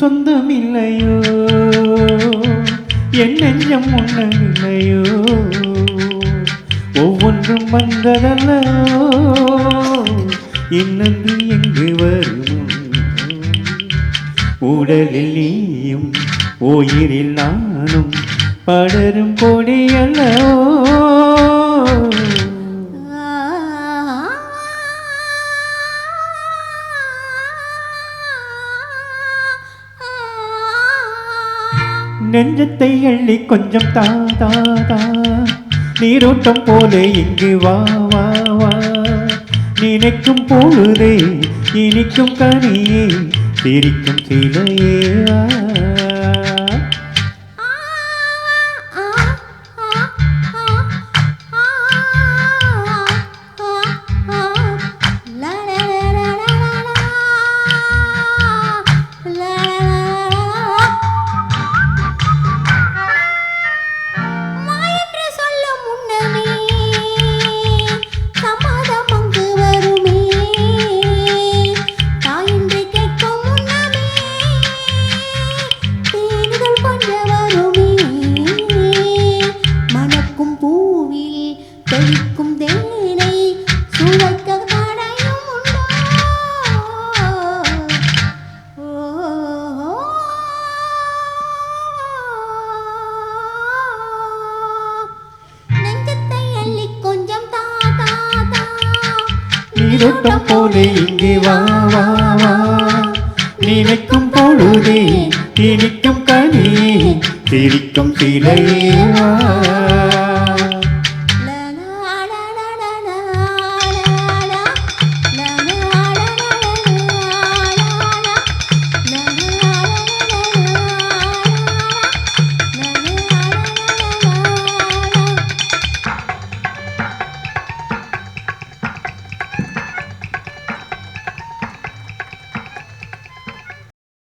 சொந்தம் இல்லையோ என் நெஞ்சம் உண்ணவில்லையோ ஒவ்வொன்றும் வந்ததல்லோ இன்னொன்று எங்கு வரும் உடலில் நீயும் உயிரில் நானும் படரும் கொடியல்லோ நெஞ்சத்தை எள்ளி கொஞ்சம் தா தா தா நீரோட்டம் போல இங்கு வா வா வா நினைக்கும் பொழுதே இனிக்கும் கனியே சிரிக்கும் சிலையே நீரோட்டம் போல இங்கே வா வா வா நினைக்கும் பொழுதே இனிக்கும் கனி சிரிக்கும் சிலையே வா